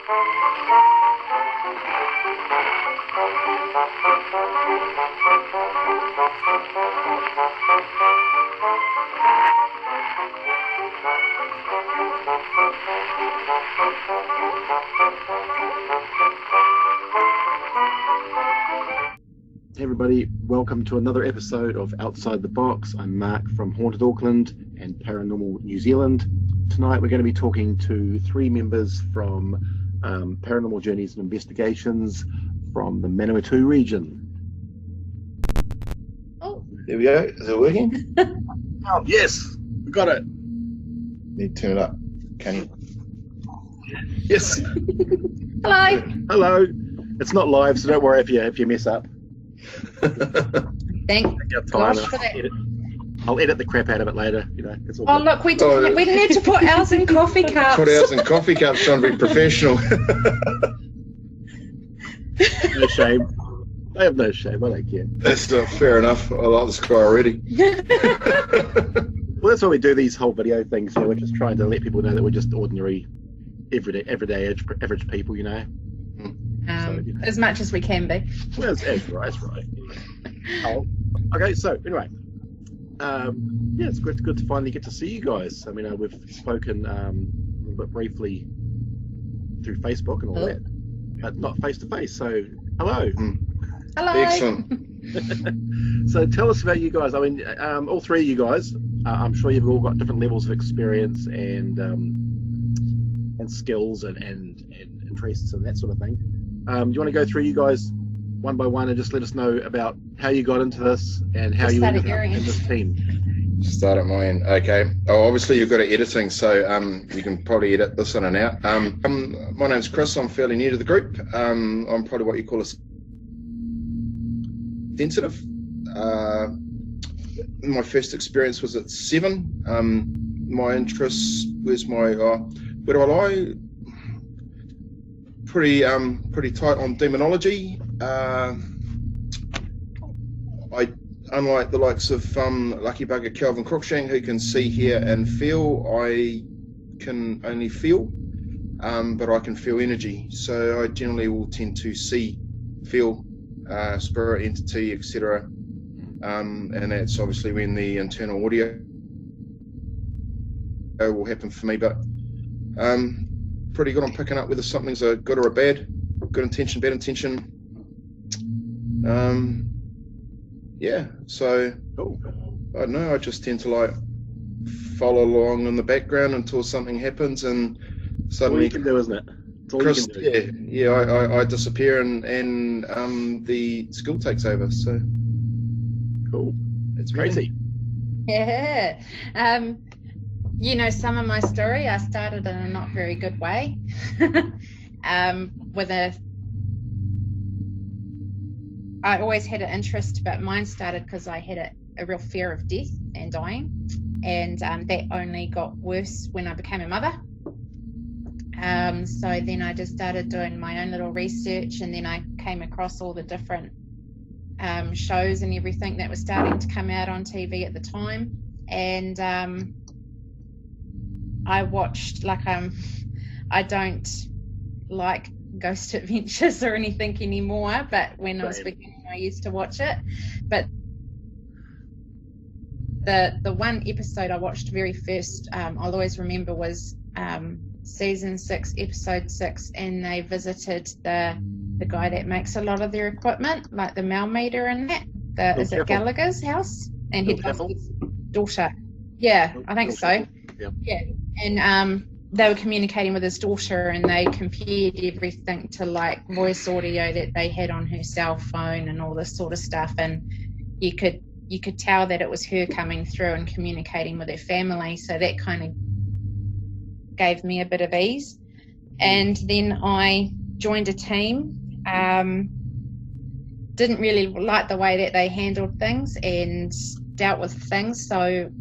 Hey everybody, welcome to another episode of Outside the Box. I'm Mark from Haunted Auckland and Paranormal New Zealand. Tonight we're going to be talking to three members from Paranormal Journeys Investigations from the Manawatu region. Oh, there we go. Is it working? Oh, yes, we got it. Need to turn it up. Can you? Yes. Hello. Hello. It's not live, so don't worry if you mess up. Thank gosh for that. I'll edit the crap out of it later. You know. It's all oh good. look, we didn't have to put ours in coffee cups. Put ours in coffee cups, trying to be professional. No shame. I have no shame. I don't care. That's not fair enough. I like this guy already. Well, that's why we do these whole video things. You know, we're just trying to let people know that we're just ordinary, everyday average people. You know. So, you know. As much as we can be. Well, that's right. Oh, okay, so anyway, yeah, it's good to finally get to see you guys. I mean, we've spoken a little bit briefly through Facebook and all that, but not face to face. So, hello. Hello. Excellent. So, tell us about you guys. I mean, all three of you guys. I'm sure you've all got different levels of experience and skills and interests and that sort of thing. Do you want to go through you guys one by one and just let us know about how you got into this and how you ended up in this team? Start at my end. Okay. Oh, obviously you've got to editing, so you can probably edit this in and out. My name's Chris. I'm fairly new to the group. I'm probably what you call a sensitive. My first experience was at 7. My interest was where do I lie? Pretty tight on demonology. Unlike the likes of Lucky Bugger Calvin Cruikshank, who can see, hear and feel, I can only feel, but I can feel energy. So I generally will tend to see, feel, spirit, entity, etc. And that's obviously when the internal audio will happen for me. But pretty good on picking up whether something's a good or a bad, good intention, bad intention. Yeah, so Cool. I don't know, I just tend to like follow along in the background until something happens and suddenly All you can do, isn't it? It's all Chris, you can do. yeah, I disappear and the skill takes over. So Cool. it's Tracey. Yeah. You know some of my story. I started in a not very good way. I always had an interest, but mine started because I had a real fear of death and dying, and that only got worse when I became a mother. So then I just started doing my own little research, and then I came across all the different shows and everything that was starting to come out on TV at the time, and I watched, I don't like ghost adventures or anything anymore, but when I was beginning I used to watch it. But the one episode I watched very first, I'll always remember, was season 6, episode 6, and they visited the guy that makes a lot of their equipment, like the mail meter and that. Is it Gallagher's house? And he was his daughter. Yeah, I think so. Yeah. And they were communicating with his daughter, and they compared everything to like voice audio that they had on her cell phone and all this sort of stuff, and you could tell that it was her coming through and communicating with her family. So that kind of gave me a bit of ease. And then I joined a team. Didn't really like the way that they handled things and dealt with things, so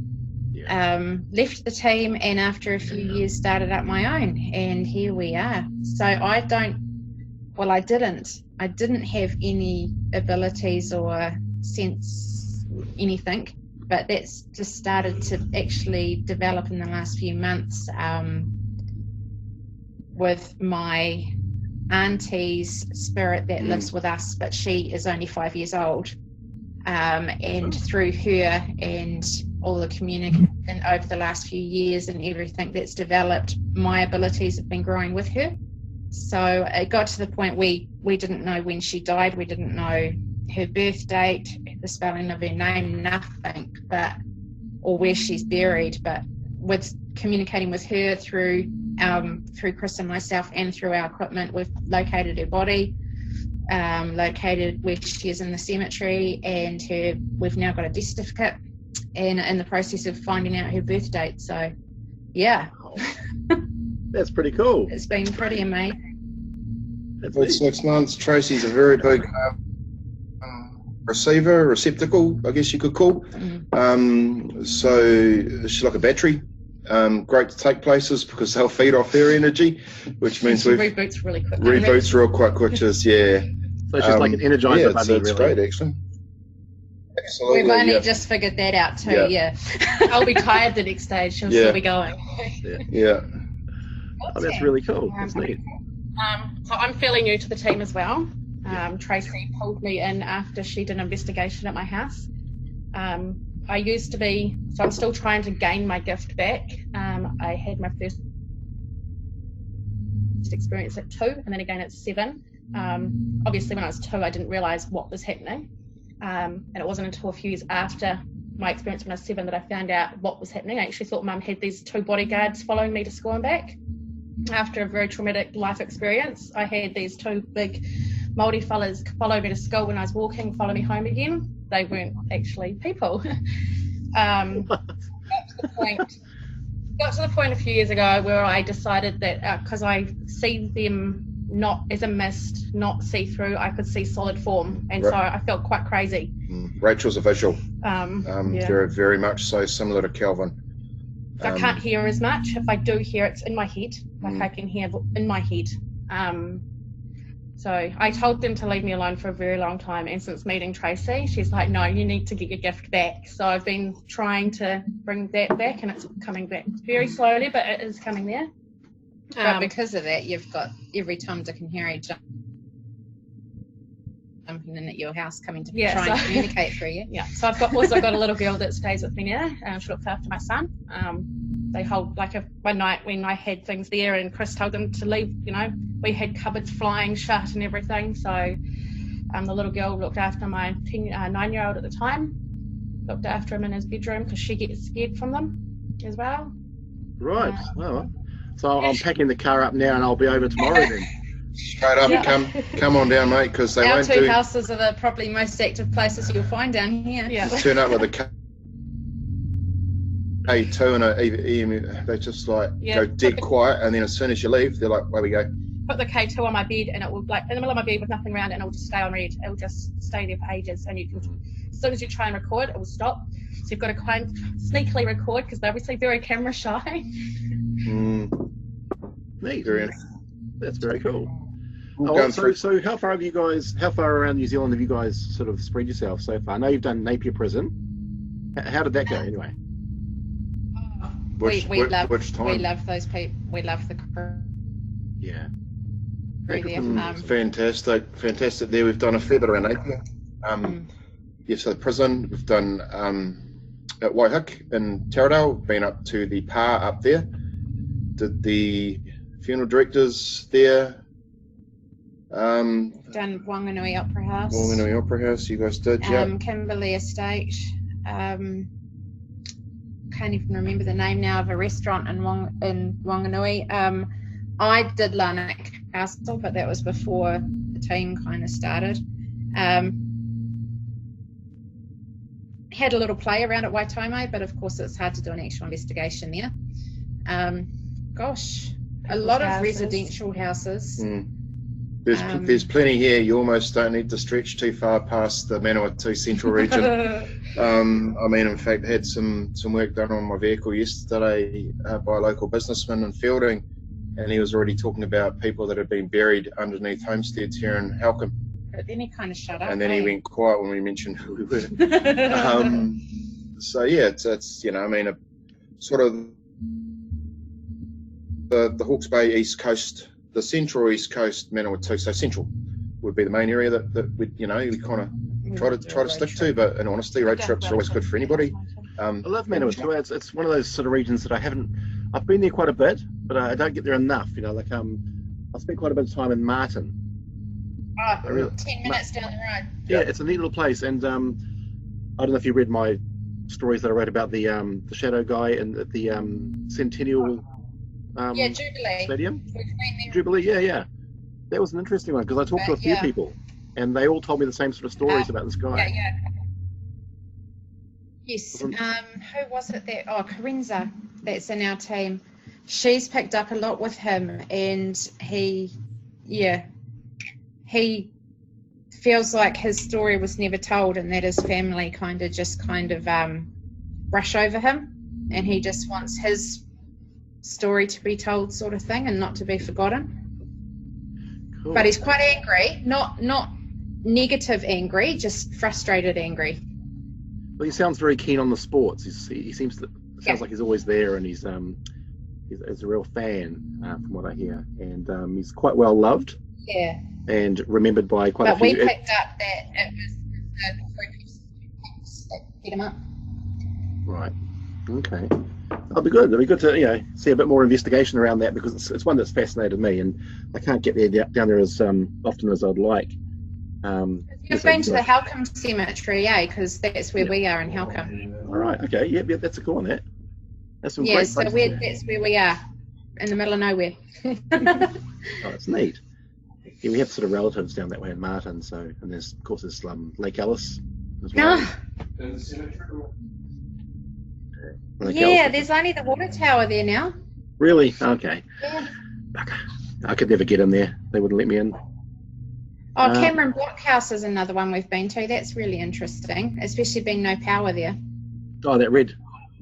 left the team, and after a few years started up my own, and here we are. So I didn't have any abilities or sense anything, but that's just started to actually develop in the last few months with my auntie's spirit that lives with us, but she is only 5 years old. And through her and all the communication over the last few years and everything that's developed, my abilities have been growing with her. So it got to the point we didn't know when she died. We didn't know her birth date, the spelling of her name, nothing, or where she's buried. But with communicating with her through Chris and myself and through our equipment, we've located her body, located where she is in the cemetery, and we've now got a death certificate and in the process of finding out her birth date. So yeah. That's pretty cool. It's been pretty amazing. For 6 months, Tracey's a very big receptacle, I guess you could call. So she's like a battery. Great to take places because they'll feed off her energy, which means she reboots really quick. Reboots real quite, just, yeah. So it's just like an energizer bunny, it's really. great, actually. Absolutely, we've only just figured that out too, yeah. I'll be tired the next day, she'll still be going. Yeah. Oh, that's really cool. That's neat. So I'm fairly new to the team as well. Tracey pulled me in after she did an investigation at my house. I used to be, so I'm still trying to gain my gift back. I had my first experience at 2 and then again at 7. Obviously when I was 2 I didn't realise what was happening, and it wasn't until a few years after my experience when I was 7 that I found out what was happening. I actually thought Mum had these 2 bodyguards following me to school and back. After a very traumatic life experience, I had these 2 big Māori fellas follow me to school when I was walking, follow me home again. They weren't actually people. Got to the point a few years ago where I decided that because I see them not as a mist, not see-through, I could see solid form, and so I felt quite crazy. Rachael's a visual, very, very much so similar to Kelvin. I can't hear as much. If I do hear, it's in my head. Like I can hear in my head. So I told them to leave me alone for a very long time, and since meeting Tracey, she's like, no, you need to get your gift back. So I've been trying to bring that back, and it's coming back very slowly, but it is coming there. But because of that, you've got every Tom, Dick and Harry jumping in at your house, coming to try and communicate through you. Yeah, so I've also got a little girl that stays with me now. She looks after my son. They hold, like one night when I had things there and Chris told them to leave, we had cupboards flying shut and everything. So the little girl looked after my 9-year-old at the time, looked after him in his bedroom because she gets scared from them as well. Right. Well, so I'm packing the car up now and I'll be over tomorrow then. Straight up, come on down, mate, because they Our won't two do. houses are the probably most active places you'll find down here. Yeah. Turn up with a K2 and they just like go dead quiet, and then as soon as you leave, they're like, "Where we go?" Put the K2 on my bed, and it will, like, in the middle of my bed with nothing around, and it will just stay on read. It will just stay there for ages, and you can, as soon as you try and record, it will stop. So you've got to kind of sneakily record because they're obviously very camera shy. Neat. That's very cool. So how far around New Zealand have you guys sort of spread yourself so far? I know you've done Napier Prison. How did that go anyway? Which time? We love those people. We love the crew. Yeah. Fantastic there. We've done a fair bit around Napier. So the prison, we've done at Waihik in Taradale, been up to the PAR up there, did the funeral directors there. Done Wanganui Opera House. Wanganui Opera House, you guys did, Kimberley Estate. Can't even remember the name now of a restaurant in Wanganui. I did Larnac Castle, but that was before the team kind of started. Had a little play around at Waitomo, but of course it's hard to do an actual investigation there. A lot of residential houses. There's plenty here. You almost don't need to stretch too far past the Manawatu Central region. In fact, had some work done on my vehicle yesterday by a local businessman in Fielding, and he was already talking about people that had been buried underneath homesteads here in Halcombe. But then he kind of shut up. And then he went quiet when we mentioned who we were. So yeah, it's a sort of the Hawke's Bay East Coast the central east coast, Manawatu, so central would be the main area that we kind of try to stick to. But in honesty, road trips are always good for anybody. I love Manawatu. It's one of those sort of regions that I've been there quite a bit, but I don't get there enough. I spent quite a bit of time in Martin. 10 minutes down the road. Yeah, it's a neat little place, and I don't know if you read my stories that I wrote about the shadow guy and at the Centennial Jubilee Stadium. Jubilee, yeah. That was an interesting one because I talked to a few people, and they all told me the same sort of stories about this guy. Yes. Who was it that? Oh, Carenza, that's in our team. She's picked up a lot with him, and he feels like his story was never told, and that his family kind of brush over him, and he just wants his story to be told, sort of thing, and not to be forgotten. Cool. But he's quite angry, not negative angry, just frustrated angry. Well, he sounds very keen on the sports. He sounds like he's always there, and he's a real fan from what I hear, and he's quite well loved. Yeah. And remembered by quite a few. But we picked up that it was the group that beat him up. Right. Okay. It'll be good. It'll be good to see a bit more investigation around that, because it's one that's fascinated me, and I can't get down there as often as I'd like. You've been to the Halcombe Cemetery, because that's where we are in Halcombe. All right. Okay. Yeah. That's a cool one. That's some great so that's where we are, in the middle of nowhere. Oh, that's neat. Yeah, we have sort of relatives down that way in Martin, and there's Lake Alice as well. There's only the water tower there now. Really? Okay. Yeah. I could never get in there. They wouldn't let me in. Oh, Cameron Blockhouse is another one we've been to. That's really interesting, especially being no power there. Oh, that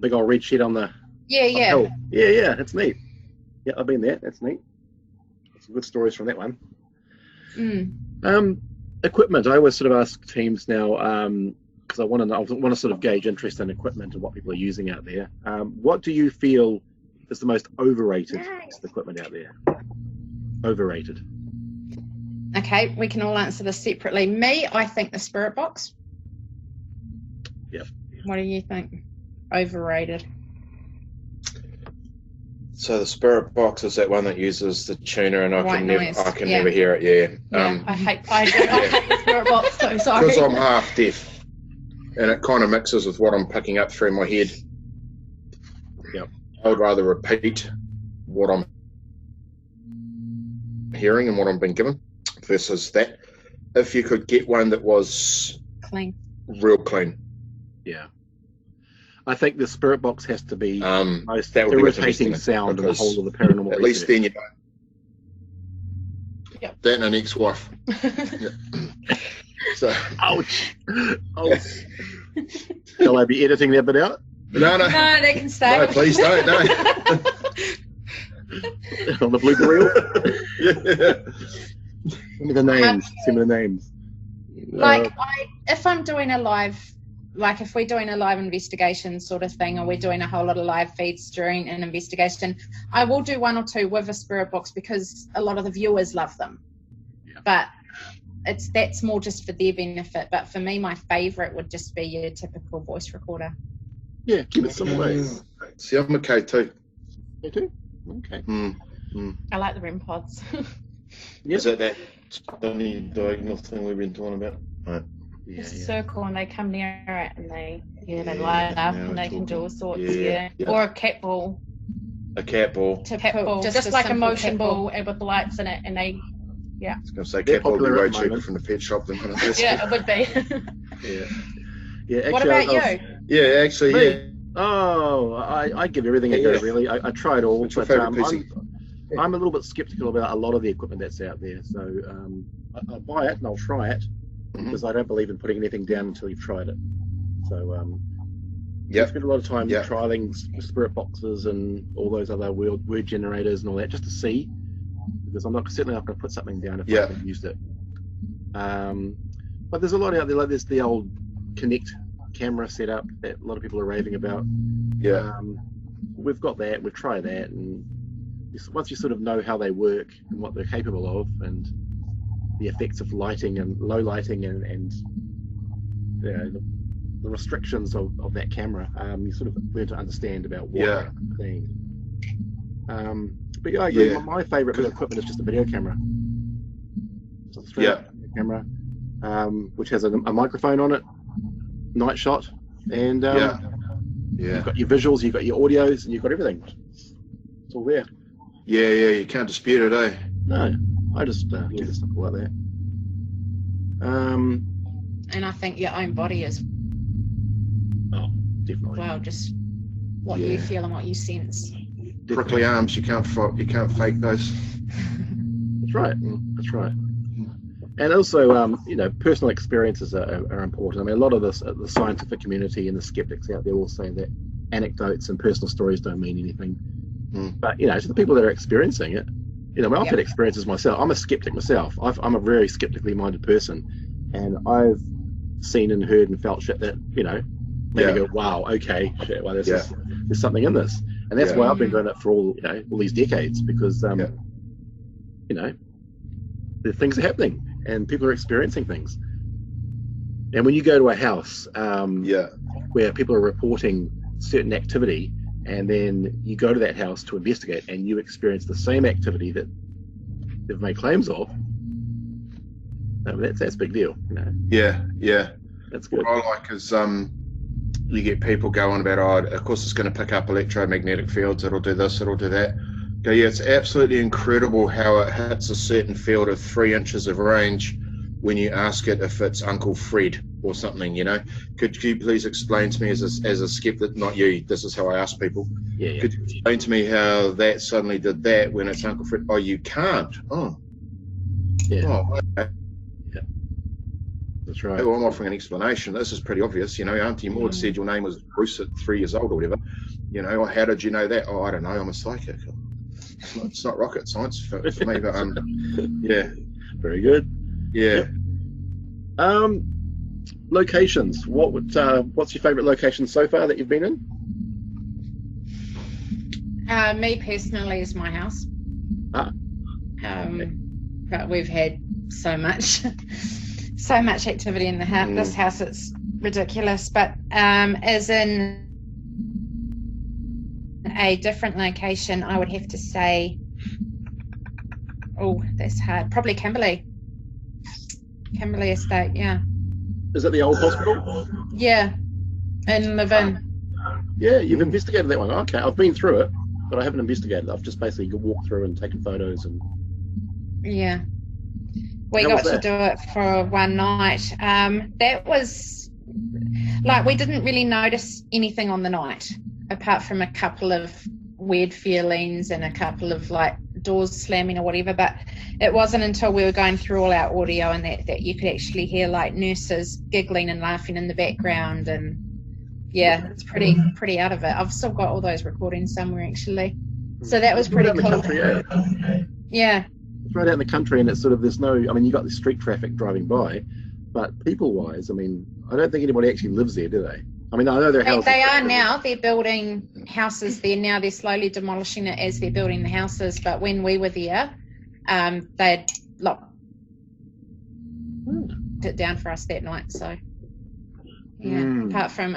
big old red shed on the hill. Yeah, that's neat. Yeah, I've been there. That's neat. Some good stories from that one. Equipment. I always sort of ask teams now, because I want to sort of gauge interest in equipment and what people are using out there. What do you feel is the most overrated piece of equipment out there? Overrated. Okay, we can all answer this separately. Me, I think the spirit box. Yep. What do you think? Overrated. So the spirit box is that one that uses the tuner, and I can never hear it. Yeah, I hate the spirit box. So sorry. Because I'm half deaf, and it kind of mixes with what I'm picking up through my head. Yep. I would rather repeat what I'm hearing and what I'm being given versus that. If you could get one that was clean, real clean. Yeah. I think the spirit box has to be most that would irritating be sound in the whole of the paranormal. At least then you know. Yep. That and an ex-wife. So. Ouch. Shall I be editing that bit out? No, they can stay. No, please don't. No. On the blooper reel. Send me the names. If I'm doing a live. Like if we're doing a live investigation sort of thing, or we're doing a whole lot of live feeds during an investigation, I will do one or two with a spirit box because a lot of the viewers love them. Yeah. But that's more just for their benefit. But for me, my favourite would just be your typical voice recorder. Yeah, give it some ways. See, I'm okay too. You too? Okay. I like the REM pods. Yep. Is that stunning diagonal thing we've been talking about? Right. Yeah, it's a circle, and they come near it, and they light up, and they can do all sorts. Yeah. Or a cat ball. A cat ball. Just like a motion ball with the lights in it, and they. Yeah. I was going to say cat ball would be way cheaper from the pet shop than one of this. Yeah, it would be. Yeah. Actually, what about you? Yeah, actually, yeah. Oh, I give everything a go. Really, I try it all. What's your but favourite piece? I'm a little bit skeptical about a lot of the equipment that's out there. So I'll buy it and I'll try it. Because I don't believe in putting anything down until you've tried it. So I spend a lot of time trialing spirit boxes and all those other word generators and all that just to see, because I'm certainly not going to put something down if I haven't used it. But there's a lot out there. Like there's the old Kinect camera setup that a lot of people are raving about. Yeah. We've got that. We've tried that, and once you sort of know how they work and what they're capable of, and the effects of lighting and low lighting and you know, the restrictions of that camera, you sort of learn to understand about what they're seeing. But yeah, I agree. Yeah. My favourite bit of equipment is just a video camera. Just a straight up video camera, which has a microphone on it, night shot, and you've got your visuals, you've got your audios, and you've got everything. It's all there. Yeah, you can't dispute it, eh? No, I just do the stuff like that. And I think your own body is, Definitely. well, just what you feel and what you sense. Prickly arms, you can't fake those. That's right. That's right. And also, you know, personal experiences are important. I mean, a lot of the scientific community and the skeptics out there will say that anecdotes and personal stories don't mean anything. But, you know, to the people that are experiencing it, you know, I've had experiences myself. I'm a skeptic myself. I'm a very skeptically minded person. And I've seen and heard and felt shit that, you know, made me go, wow, okay, shit, well, there's something in this. And that's why I've been doing it for all these decades, because, you know, the things are happening and people are experiencing things. And when you go to a house where people are reporting certain activity, and then you go to that house to investigate and you experience the same activity that they've made claims of, that's a big deal, you know. Yeah. That's good. What I like is you get people going about, of course it's going to pick up electromagnetic fields, it'll do this, it'll do that. Go, it's absolutely incredible how it hits a certain field of 3 inches of range when you ask it if it's Uncle Fred or something, you know. Could you please explain to me as a skeptic, not you, this is how I ask people. Could you explain to me how that suddenly did that when it's Uncle Fred? Oh, you can't. Oh. Yeah. Oh, okay. That's right. Well, I'm offering an explanation. This is pretty obvious, you know. Auntie Maud said your name was Bruce at 3 years old or whatever. You know, how did you know that? Oh, I don't know, I'm a psychic. It's not rocket science for me, but yeah. Very good. Yeah. Locations. What's your favourite location so far that you've been in? Me personally is my house. But we've had so much activity in the house. This house, it's ridiculous. But as in a different location, I would have to say, oh, that's hard. Probably Kimberley Estate. Yeah. Is it the old hospital? Yeah, in Levin. Yeah, you've investigated that one. Okay, I've been through it, but I haven't investigated it. I've just basically walked through and taken photos and. Yeah, we got to do it for one night. That was like, we didn't really notice anything on the night, apart from a couple of weird feelings and a couple of like doors slamming or whatever. But it wasn't until we were going through all our audio and that you could actually hear like nurses giggling and laughing in the background. And yeah, it's pretty out of it. I've still got all those recordings somewhere actually. So that was pretty cool. Yeah. It's right out in the country, and it's sort of, there's no, I mean, you got the street traffic driving by, but people-wise, I mean, I don't think anybody actually lives there, do they? I mean, I know their houses. They are now. They're building houses there now. They're slowly demolishing it as they're building the houses. But when we were there, they'd locked it down for us that night. So, yeah, apart from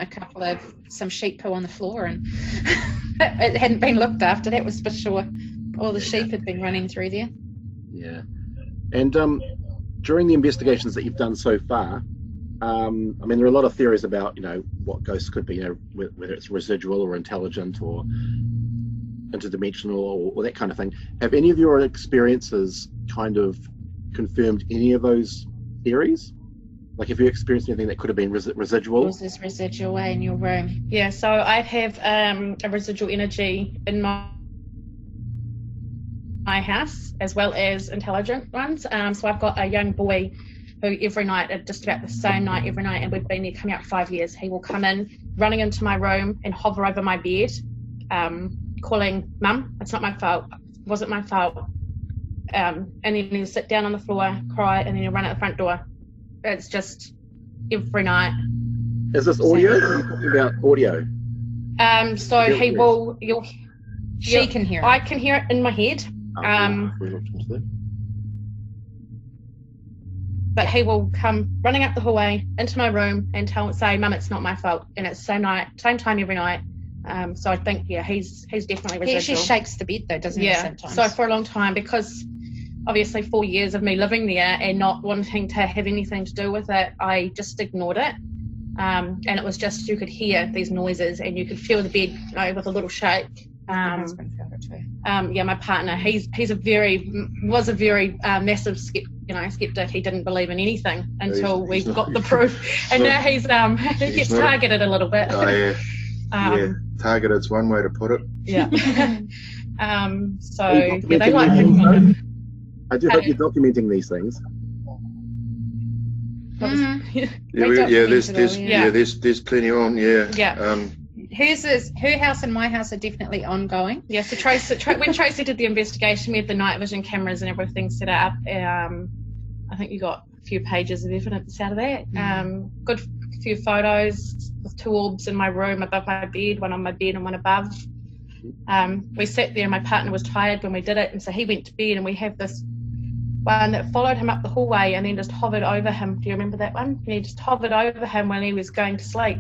some sheep poo on the floor, and it hadn't been looked after, that was for sure. All the sheep had been running through there. Yeah. And during the investigations that you've done so far, I mean, there are a lot of theories about, you know, what ghosts could be, you know, whether it's residual or intelligent or interdimensional or that kind of thing. Have any of your experiences kind of confirmed any of those theories? Like, have you experienced anything that could have been residual? Was this residual in your room? Yeah, so I have a residual energy in my house, as well as intelligent ones. So I've got a young boy who every night, at just about the same night every night, and we've been there coming up 5 years, he will come in running into my room and hover over my bed, calling, "Mum, it's not my fault, it wasn't my fault." And then he'll sit down on the floor, cry, and then he'll run out the front door. It's just every night. Is this audio? Are you talking about audio? So She can hear it. I can hear it in my head. We looked into that. But he will come running up the hallway into my room and say, "Mum, it's not my fault," and it's same time every night. So I think he's definitely residual. He actually shakes the bed though, doesn't he? Sometimes. So for a long time, because obviously 4 years of me living there and not wanting to have anything to do with it, I just ignored it. And it was just, you could hear these noises and you could feel the bed, with a little shake. My husband felt it too. My partner, was a very massive skeptic. He didn't believe in anything until we got the proof, and now he gets targeted a little bit. Oh yeah. Targeted's one way to put it. Yeah. They like. I do hope you're documenting these things. There's plenty on. Her house and my house are definitely ongoing. Yeah, so when Tracey did the investigation, we had the night vision cameras and everything set up. I think you got a few pages of evidence out of that. Good few photos with 2 orbs in my room above my bed, one on my bed and one above. We sat there and my partner was tired when we did it, and so he went to bed, and we have this one that followed him up the hallway and then just hovered over him. Do you remember that one? And he just hovered over him when he was going to sleep.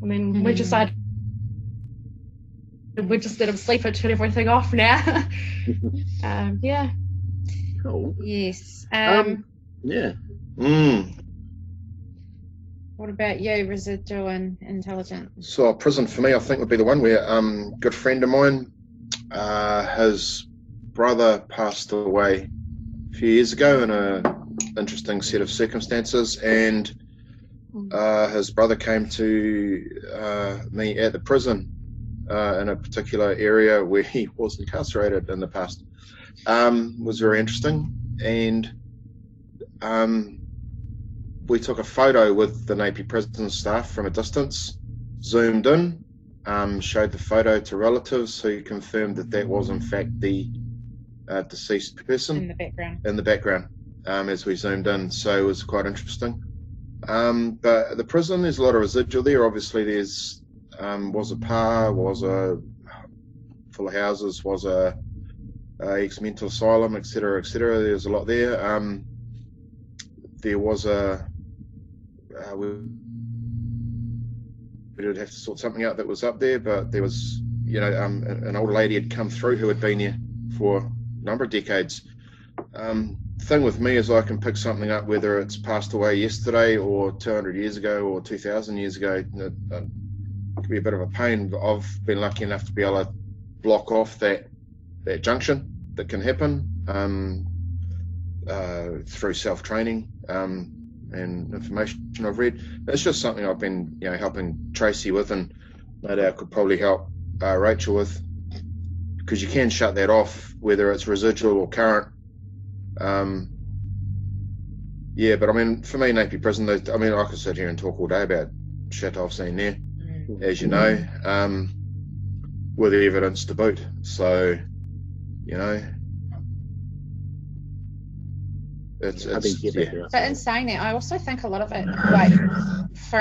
And then we decided we'd just let him sleep and turn everything off now. Yeah. Cool. Yes. Yeah. What about you, residual and intelligent? So prison for me, I think, would be the one where a good friend of mine, his brother passed away a few years ago in a interesting set of circumstances, and his brother came to me at the prison in a particular area where he was incarcerated in the past. Was very interesting, and we took a photo with the Napier prison staff from a distance, zoomed in, showed the photo to relatives who confirmed that was in fact the deceased person in the background as we zoomed in. So it was quite interesting. But the prison, there's a lot of residual there. Obviously there's was a PAR, was a full of houses, was a ex-mental asylum, etc., etc. There's a lot there. There was we did have to sort something out that was up there, but there was, an old lady had come through who had been there for a number of decades. Thing with me is I can pick something up whether it's passed away yesterday or 200 years ago or 2,000 years ago. It can be a bit of a pain, but I've been lucky enough to be able to block off that junction that can happen through self-training and information I've read. It's just something I've been helping Tracey with, and no doubt could probably help Rachael with, because you can shut that off whether it's residual or current. But I mean, for me, Napier prison, I could sit here and talk all day about shit I've seen there, as you know, with the evidence to boot. So, it's But in saying that, I also think a lot of it, like, for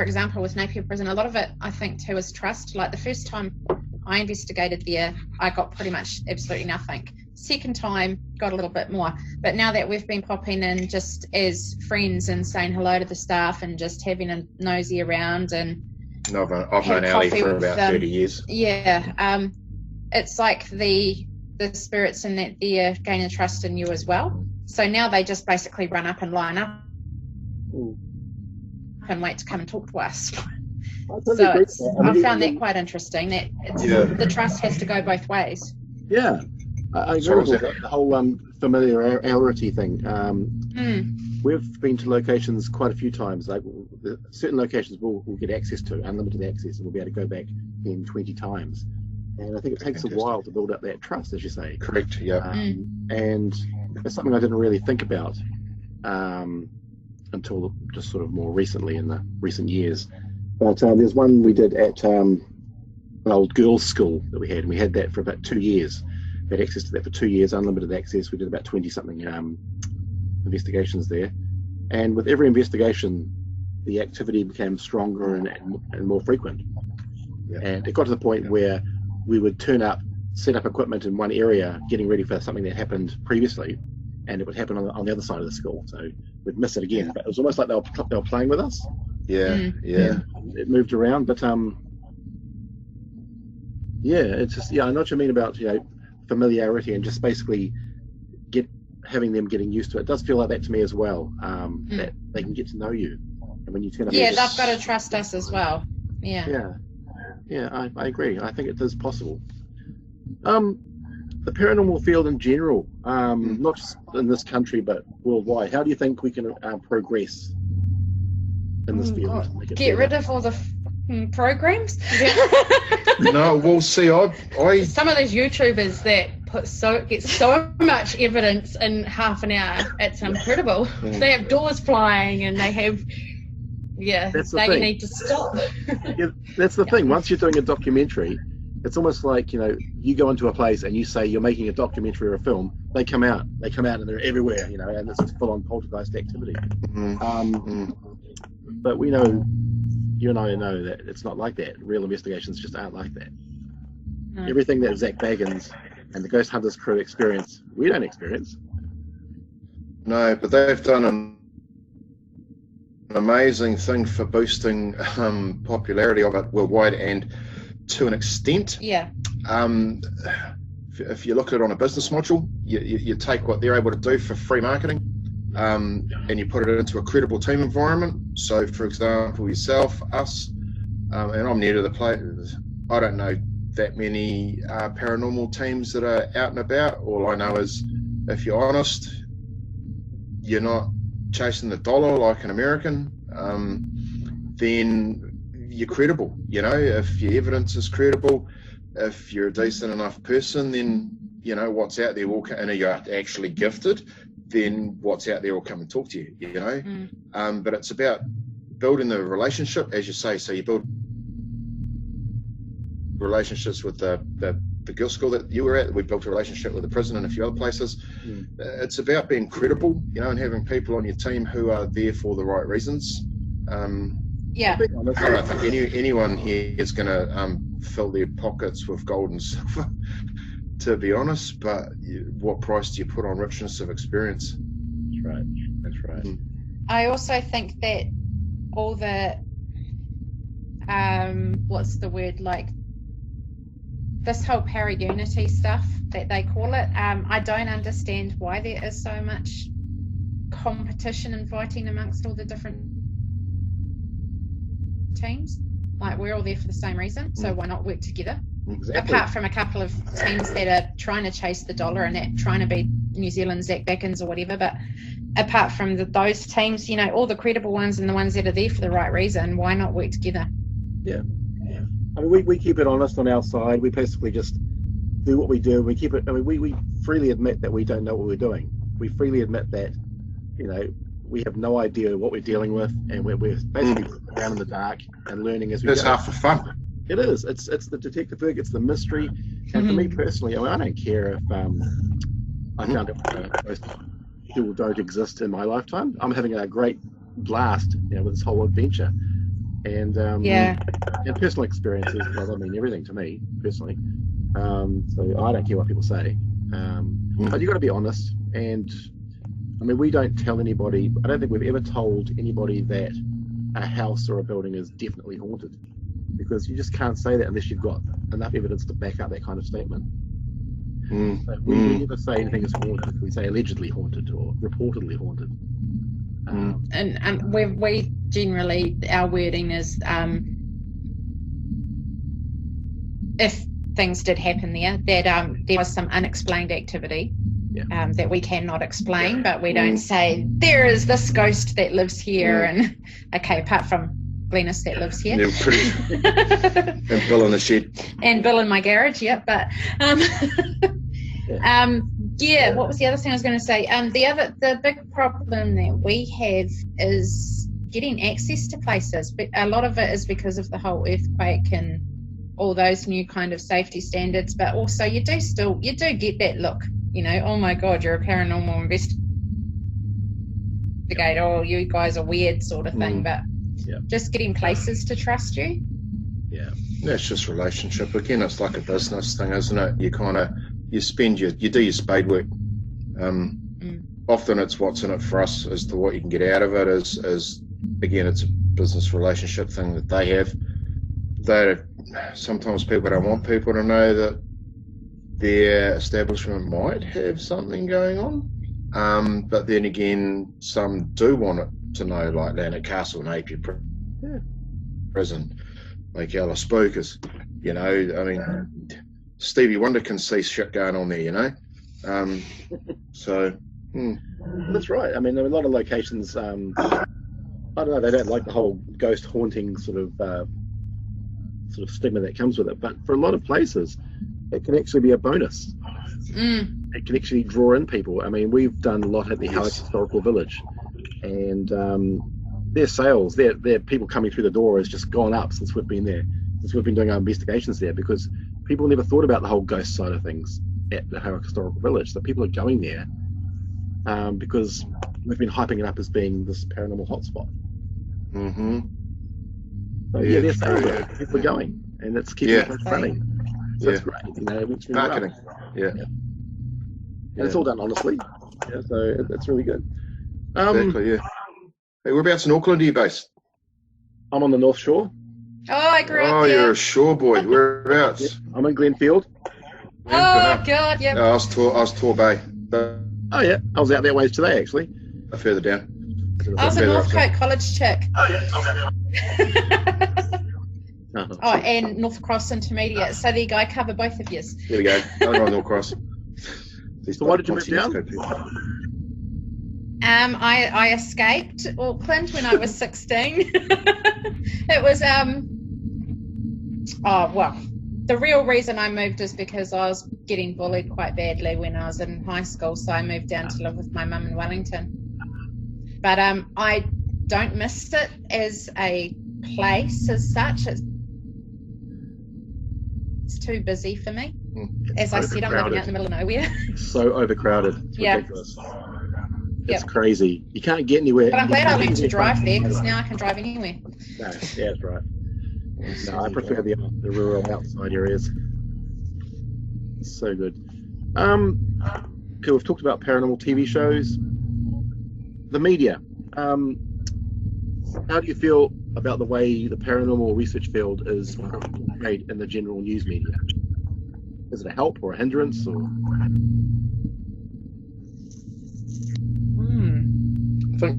example, with Napier prison, a lot of it, I think, too, is trust. Like, the first time I investigated there, I got pretty much absolutely nothing. Second time, got a little bit more. But now that we've been popping in just as friends and saying hello to the staff and just having a nosy around, and I've known Ali for about 30 years. Yeah, it's like the spirits in that they're gaining trust in you as well. So now they just basically run up and line up and wait to come and talk to us. I found that quite interesting. That the trust has to go both ways. Yeah, I agree with the whole familiarity thing. We've been to locations quite a few times. Like, certain locations we'll get access to, unlimited access, and we'll be able to go back 10, 20 times. And I think it takes a while to build up that trust, as you say. Correct, yeah. And it's something I didn't really think about until just sort of more recently, in the recent years. But there's one we did at an old girls' school that we had, and we had that for about 2 years. We had access to that for 2 years, unlimited access. We did about 20-something investigations there. And with every investigation, the activity became stronger and more frequent. And it got to the point where we would turn up, set up equipment in one area, getting ready for something that happened previously, and it would happen on the other side of the school. So we'd miss it again. But it was almost like they were playing with us. Yeah. It moved around, but it's just I know what you mean about familiarity and just basically having them getting used to it. It does feel like that to me as well. That they can get to know you, and when you turn up, they've got to trust us as well. Yeah, I agree. I think it is possible. The paranormal field in general, not just in this country but worldwide. How do you think we can progress in this field? Get rid of all the programs. No, well, see, I some of those YouTubers that get so much evidence in half an hour. It's incredible. They have doors flying and they have. Yeah, they need to stop. That's the thing. Once you're doing a documentary, it's almost like you go into a place and you say you're making a documentary or a film. They come out and they're everywhere, and it's just full-on poltergeist activity. But we know, you and I know that it's not like that. Real investigations just aren't like that. No. Everything that Zach Baggins and the Ghost Hunters crew experience, we don't experience. No, but they've done an amazing thing for boosting popularity of it worldwide, and to an extent. Yeah. If you look at it on a business module, you take what they're able to do for free marketing, and you put it into a credible team environment. So, for example, yourself, us, and I'm new to the place. I don't know that many paranormal teams that are out and about. All I know is, if you're honest, you're not chasing the dollar like an American, then you're credible. If your evidence is credible, if you're a decent enough person, then what's out there will come, and you're actually gifted, then what's out there will come and talk to you. But it's about building the relationship, as you say. So you build relationships with the girls' school that you were at. We built a relationship with the prison and a few other places. It's about being credible, and having people on your team who are there for the right reasons. I don't think anyone here is going to fill their pockets with gold and silver, to be honest. But what price do you put on richness of experience? That's right. I also think that all the what's the word, like this whole para-unity stuff that they call it, I don't understand why there is so much competition and fighting amongst all the different teams. Like, we're all there for the same reason, so why not work together? Exactly. Apart from a couple of teams that are trying to chase the dollar and that trying to be New Zealand Zach Backins or whatever, but apart from those teams, all the credible ones and the ones that are there for the right reason, why not work together? Yeah. I mean, we keep it honest on our side. We basically just do what we do. We keep it. I mean, we freely admit that we don't know what we're doing. We freely admit that, we have no idea what we're dealing with, and we're basically down in the dark and learning as we go. It's half the fun. It is. It's the detective work. It's the mystery. And for me personally, I don't care if I found out most people don't exist in my lifetime. I'm having a great blast, with this whole adventure. And and personal experiences, everything to me personally. So I don't care what people say. But you got to be honest. And we don't tell anybody. I don't think we've ever told anybody that a house or a building is definitely haunted, because you just can't say that unless you've got enough evidence to back up that kind of statement. So we never say anything is haunted. We say allegedly haunted or reportedly haunted. And we generally, our wording is, if things did happen there, that there was some unexplained activity that we cannot explain, but we don't say there is this ghost that lives here, and apart from Glennis that lives here, and Bill in the shed, and Bill in my garage, but what was the other thing I was going to say? The big problem that we have is getting access to places, but a lot of it is because of the whole earthquake and all those new kind of safety standards, but also you do get that look, oh my god, you're a paranormal investigator, or you guys are weird sort of thing, but just getting places to trust you. Yeah. That's just relationship. Again, it's like a business thing, isn't it? You do your spade work. Often it's what's in it for us as to what you can get out of it. Is again, it's a business relationship thing that they have. Sometimes people don't want people to know that their establishment might have something going on. But then again, some do want it to know, like down at Castle Napier Prison, like Alice Spookers. You know, I mean, Stevie Wonder can see shit going on there, you know. That's right. I mean, there are a lot of locations. I don't know. They don't like the whole ghost haunting sort of stigma that comes with it. But for a lot of places, it can actually be a bonus. It can actually draw in people. I mean, we've done a lot at the Howick Historical Village, and their sales, their people coming through the door has just gone up since we've been there, since we've been doing our investigations there, because people never thought about the whole ghost side of things at the Howick Historical Village. So people are going there because we've been hyping it up as being this paranormal hotspot. So their sales are people are going, and it's keeping the place running. So it's great, you know. It works really Marketing. Well. And it's all done honestly. Yeah, so it's really good. Exactly. Yeah. Hey, whereabouts in Auckland are you based? I'm on the North Shore. Oh, I grew up Oh, there. you're a shore boy. Whereabouts? I'm in Glenfield. Oh, God, yeah. I was Tor Bay. Oh yeah, I was out that way today actually. Further down. I was a Northcote College chick. Oh, And North Cross Intermediate. So there you go. I cover both of yous. There we go. I'm on North Cross. So why did you move down? I escaped Auckland when I was 16. It was the real reason I moved is because I was getting bullied quite badly when I was in high school, so I moved down to live with my mum in Wellington. But I don't miss it as a place as such. It's too busy for me. As I said, I'm living out in the middle of nowhere. So overcrowded. It's ridiculous. It's crazy. You can't get anywhere. But I'm glad I learned to drive there, because now I can drive anywhere. No, yeah, that's right. No, I prefer the rural outside areas. It's so good. Okay, we've talked about paranormal TV shows. The media. How do you feel about the way the paranormal research field is portrayed in the general news media? Is it a help or a hindrance? Or I think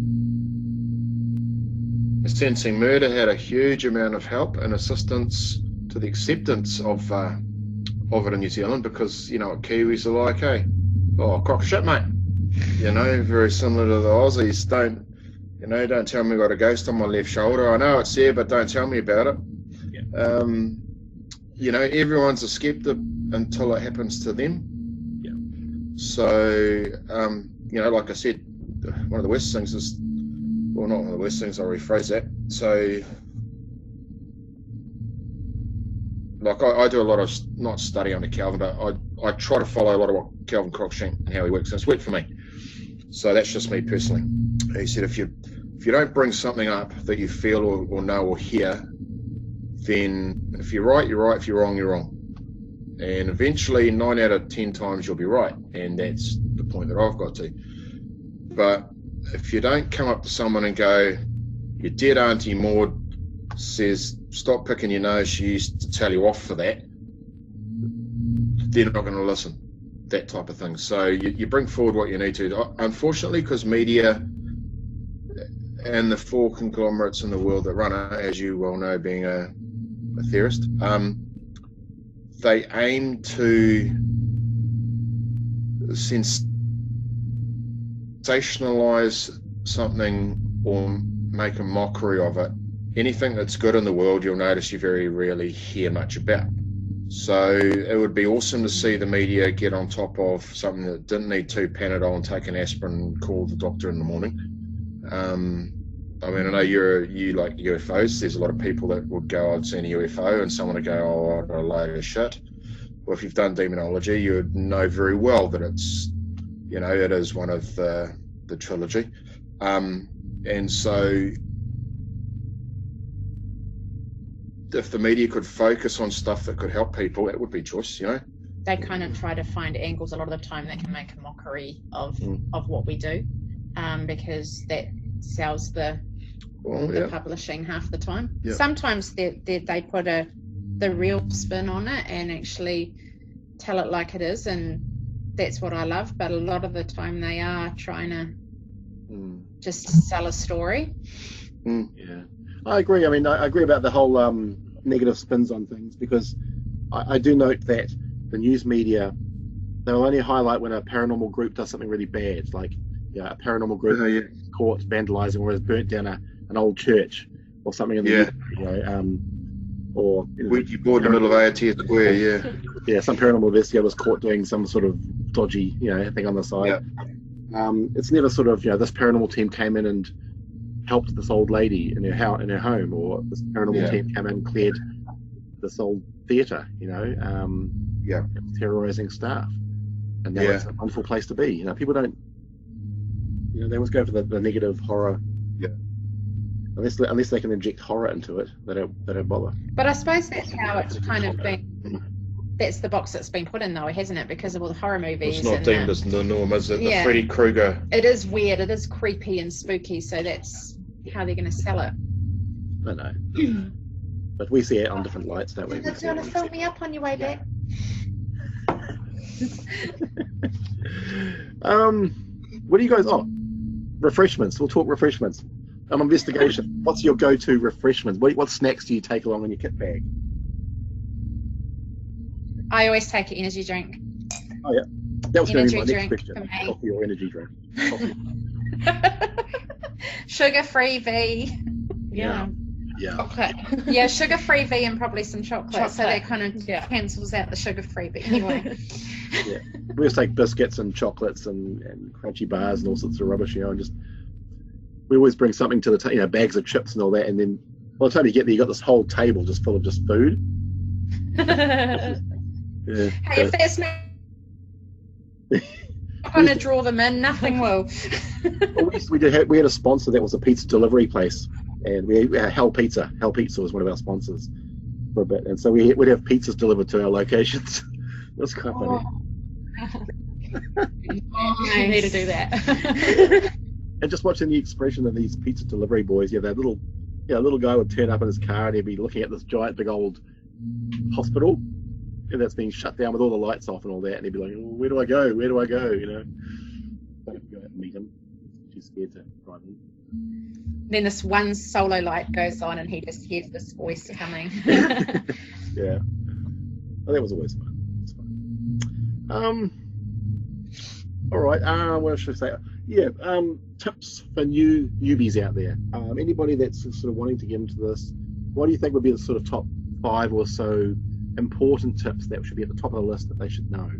Sensing Murder had a huge amount of help and assistance to the acceptance of it in New Zealand, because, you know, what Kiwis are like, hey, crock of shit, mate. You know, very similar to the Aussies. Don't tell me I got a ghost on my left shoulder. I know it's there, but don't tell me about it. Yeah. You know, everyone's a skeptic until it happens to them. Yeah. So, you know, like I said, one of the worst things is, well, not one of the worst things, I'll rephrase that. So, like, I do a lot of, not study under Calvin, but I try to follow a lot of what Calvin Cruikshank and how he works, and it's worked for me. So that's just me personally. He said, if you don't bring something up that you feel or know or hear, then if you're right, you're right. If you're wrong, you're wrong. And eventually 9 out of 10 times you'll be right. And that's the point that I've got to. But if you don't come up to someone and go, your dead Auntie Maud says, stop picking your nose, she used to tell you off for that, they're not going to listen. That type of thing. So you bring forward what you need to. Unfortunately, because media and the 4 conglomerates in the world that run it, as you well know, being a theorist, they aim to sensationalize something or make a mockery of it. Anything that's good in the world, you'll notice you very rarely hear much about. So it would be awesome to see the media get on top of something that didn't need 2 Panadol and take an aspirin and call the doctor in the morning. I mean, I know you like UFOs. There's a lot of people that would go, I've seen a UFO, and someone would go, oh, what a load of shit. Well, if you've done demonology, you would know very well that it's, you know, it is one of the trilogy. And so if the media could focus on stuff that could help people, that would be choice, you know. They kind of try to find angles a lot of the time that can make a mockery of what we do, because that sells the publishing half the time. Yeah. Sometimes they put the real spin on it and actually tell it like it is, and that's what I love. But a lot of the time they are trying to just sell a story. Yeah, I agree. I mean, I agree about the whole negative spins on things, because I do note that the news media, they'll only highlight when a paranormal group does something really bad, like a paranormal group caught vandalizing or has burnt down an old church or something in the or Ouija board in the middle of AOT Square, yeah, some paranormal investigator was caught doing some sort of dodgy, thing on the side. It's never sort of, this paranormal team came in and helped this old lady in her home, or this paranormal team came in and cleared this old theatre, terrorizing staff, and now it's a wonderful place to be. People don't, they always go for the negative horror. Unless they can inject horror into it, they don't bother. But I suppose that's how it's kind of been. That's the box that's been put in, though, hasn't it? Because of all the horror movies. It's not deemed as the norm, is it? The Freddy Krueger. It is weird. It is creepy and spooky. So that's how they're going to sell it. I know. But we see it on different lights, don't we? Do you want to fill me up on your way back? What do you guys? Oh, refreshments. We'll talk refreshments. Investigation. What's your go-to refreshments? What snacks do you take along in your kit bag? I always take an energy drink. Oh yeah, that was going to be my Energy next drink question. Coffee or energy drink? Sugar-free V. Yeah. Chocolate. Yeah, sugar-free V and probably some chocolate. So that kind of cancels out the sugar-free. But anyway. Yeah, we just take biscuits and chocolates and crunchy bars and all sorts of rubbish, and just. We always bring something to the bags of chips and all that, and then by the time you get there, you got this whole table just full of just food. Hey, if that's not going to draw them in, nothing will. Well, we had a sponsor that was a pizza delivery place, and we had Hell Pizza. Hell Pizza was one of our sponsors for a bit, and so we'd have pizzas delivered to our locations. It was quite funny. You need to do that. And just watching the expression of these pizza delivery boys, that little guy would turn up in his car and he'd be looking at this giant big old hospital, and that's being shut down with all the lights off and all that, and he'd be like, where do I go? Where do I go? Don't go out and meet him. Too scared to drive in. Then this one solo light goes on and he just hears this voice coming. Yeah. Well, that was always fun. It was fun. All right. What should I say? Yeah. Tips for newbies out there. Anybody that's sort of wanting to get into this, what do you think would be the sort of top 5 or so important tips that should be at the top of the list that they should know?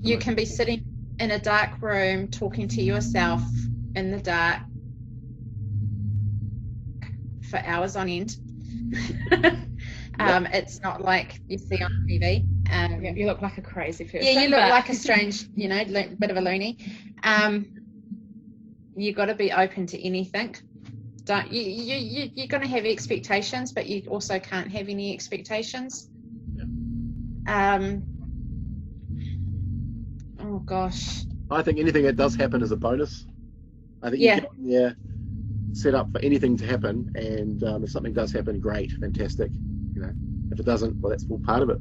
You can be sitting in a dark room talking to yourself in the dark for hours on end. It's not like you see on TV. You look like a crazy person. Yeah, you look like a strange, bit of a loony. You got to be open to anything. Don't you're going to have expectations, but you also can't have any expectations. Oh gosh. I think anything that does happen is a bonus. I think you can set up for anything to happen, and if something does happen, great, fantastic. If it doesn't, well, that's all part of it.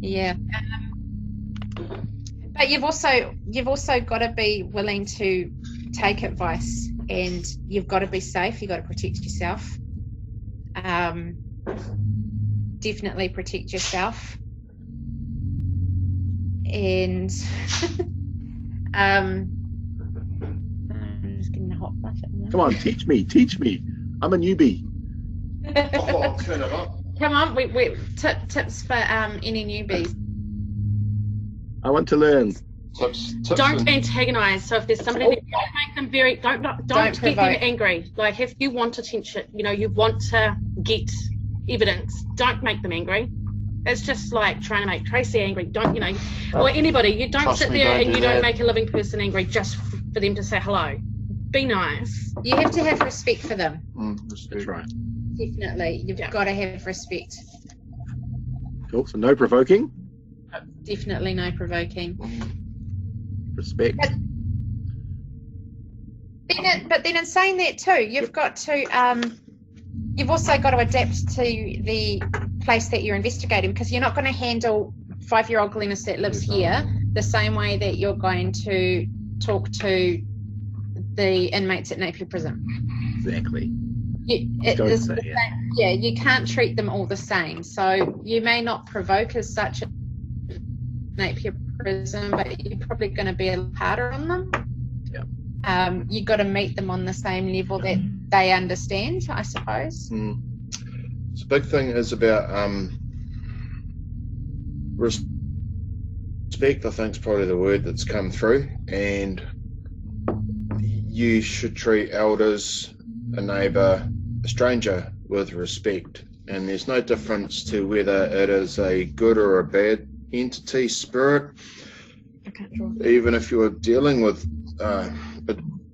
Yeah. But you've also got to be willing to take advice, and you've got to be safe. You've got to protect yourself. Definitely protect yourself. And I'm just getting a hot button. Come on, teach me. I'm a newbie. Oh, turn it up. Come on, we tips for any newbies. I want to learn. Tips don't antagonize. So if there's somebody that don't make them very don't get them angry. Like if you want attention, you want to get evidence, don't make them angry. It's just like trying to make Tracey angry. Don't or anybody. You don't sit there and you don't make a living person angry just for them to say hello. be nice. You have to have respect for them. That's right. Definitely. You've got to have respect. Cool. So no provoking. Definitely no provoking. Respect. But then in saying that too, you've got to you've also got to adapt to the place that you're investigating, because you're not going to handle 5-year-old Glennis that lives here the same way that you're going to talk to the inmates at Napier Prison. Exactly. You can't treat them all the same. So you may not provoke as such at Napier Prison, but you're probably going to be a little harder on them. Yeah. You've got to meet them on the same level that they understand, I suppose. So big thing is about respect. I think is probably the word that's come through, and you should treat elders, a neighbour, a stranger with respect. And there's no difference to whether it is a good or a bad entity, spirit. Even if you're dealing with a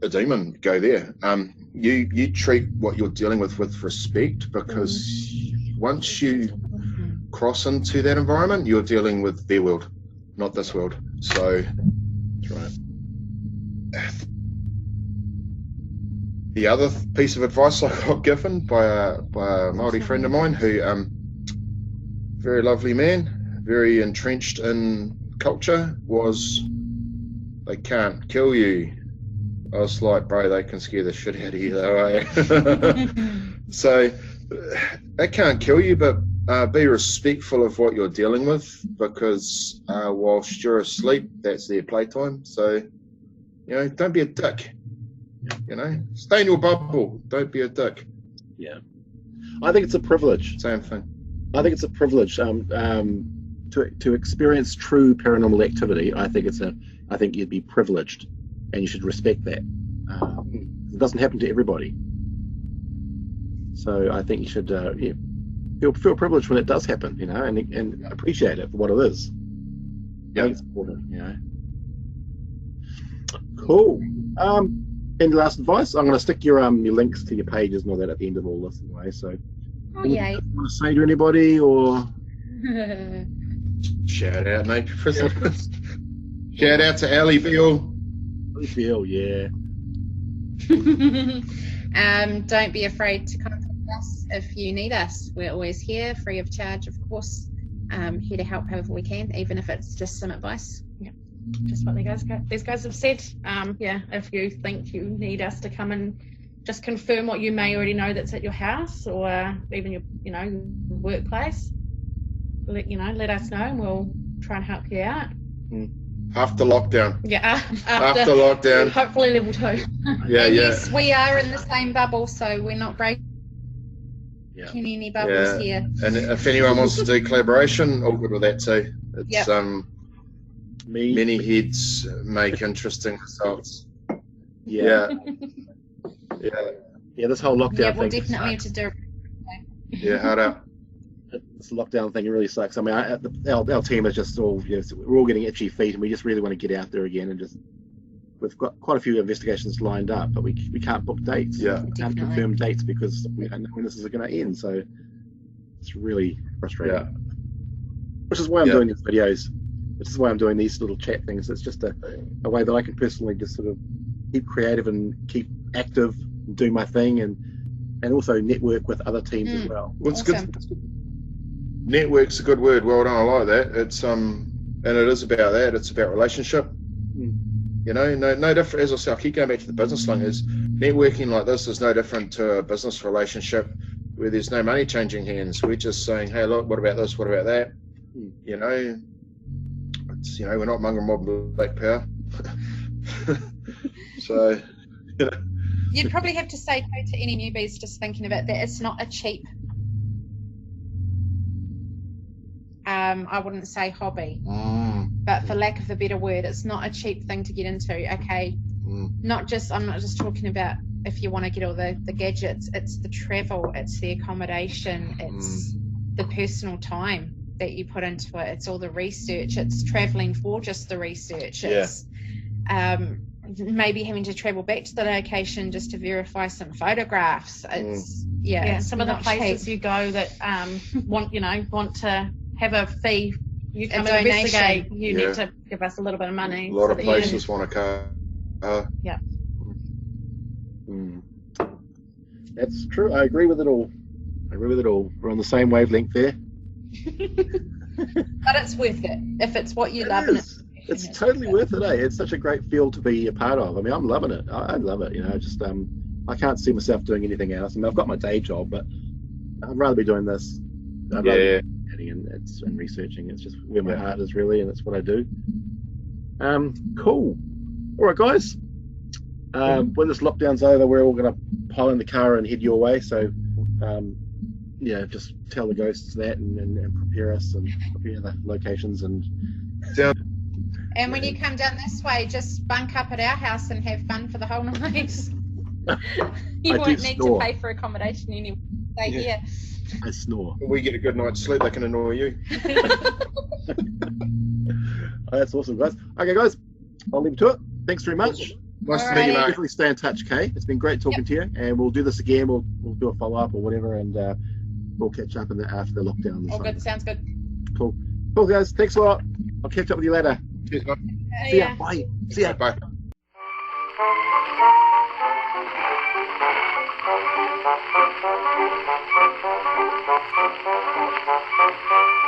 demon, go there. You treat what you're dealing with respect, because once you cross into that environment, you're dealing with their world, not this world. So that's right. The other piece of advice I got given by a Māori friend of mine, who very lovely man, very entrenched in culture, was they can't kill you. I was like, bro, they can scare the shit out of you though, eh? So they can't kill you, but be respectful of what you're dealing with, because whilst you're asleep, that's their playtime. So, don't be a dick. Stay in your bubble. Don't be a dick. Yeah, I think it's a privilege. Same thing. I think it's a privilege to experience true paranormal activity. I think you'd be privileged, and you should respect that. It doesn't happen to everybody, so I think you should feel privileged when it does happen, and appreciate it for what it is. Yeah, it's important. Cool. Any last advice? I'm going to stick your links to your pages and all that at the end of all this anyway. So, yay! Want to say to anybody, or shout out, Napier Prison. Shout out to Alleyville. Alleyville, yeah. Don't be afraid to contact us if you need us. We're always here, free of charge, of course. Here to help however we can, even if it's just some advice. Yeah. Just what these guys have said. If you think you need us to come and just confirm what you may already know that's at your house, or even your workplace, let us know, and we'll try and help you out. After lockdown. Yeah, after lockdown. Hopefully level 2. Yes, we are in the same bubble, so we're not breaking any bubbles here. And if anyone wants to do collaboration, all good with that too. It's many heads make interesting results. Yeah. This whole lockdown thing. We'll definitely have to do it. Yeah, hard out. This lockdown thing really sucks. I mean, our team is just all, we're all getting itchy feet, and we just really want to get out there again, and we've got quite a few investigations lined up, but we can't book dates. Yeah. We can't confirm dates because we don't know when this is going to end. So it's really frustrating. Yeah. Which is why I'm doing these videos. Which is why I'm doing these little chat things. It's just a way that I can personally just sort of keep creative and keep active and do my thing, and also network with other teams as well. What's good? Network's a good word. Well done. I like that. It's and it is about that. It's about relationship. No different. As I say, I keep going back to the business slang. Is networking like this is no different to a business relationship where there's no money changing hands. We're just saying, hey, look, what about this? What about that? It's we're not Munga Mob Black Power. So you'd probably have to say to any newbies just thinking about that it's not a cheap. I wouldn't say hobby, but for lack of a better word, it's not a cheap thing to get into. Okay, I'm not just talking about if you want to get all the gadgets. It's the travel, it's the accommodation, it's the personal time that you put into it. It's all the research. It's traveling for just the research. It's maybe having to travel back to the location just to verify some photographs. It's it's some of the not places cheap. you go that want to have a fee. You come and donation. investigate. You Yeah. need to give us a little bit of money. A lot so of that you can- places want a car. Mm. That's true. I agree with it all. We're on the same wavelength there. But it's worth it if it's what you It love. And is. It's totally worth it, eh? It's such a great field to be a part of. I mean, I'm loving it. I love it. You know, just I can't see myself doing anything else. I mean, I've got my day job, but I'd rather be doing this. I'd rather be editing and researching. It's just where my heart is really, and it's what I do. Cool. All right, guys. When this lockdown's over, we're all going to pile in the car and head your way. So, just tell the ghosts that and prepare us and prepare the locations and. And when you come down this way, just bunk up at our house and have fun for the whole night. You I won't do need snore. to pay for accommodation anymore. Stay here. I snore. We get a good night's sleep, they can annoy you. Oh, that's awesome, guys. Okay, guys, I'll leave it to it. Thanks very much. Nice to Alrighty. meet you, Mark. Definitely stay in touch, Kay. It's been great talking to you, and we'll do this again. We'll do a follow up or whatever, and we'll catch up after the lockdown. All good. Sounds good. Cool, guys. Thanks a lot. I'll catch up with you later. Cheers, mate. See ya. Bye. See ya. Bye. Bye.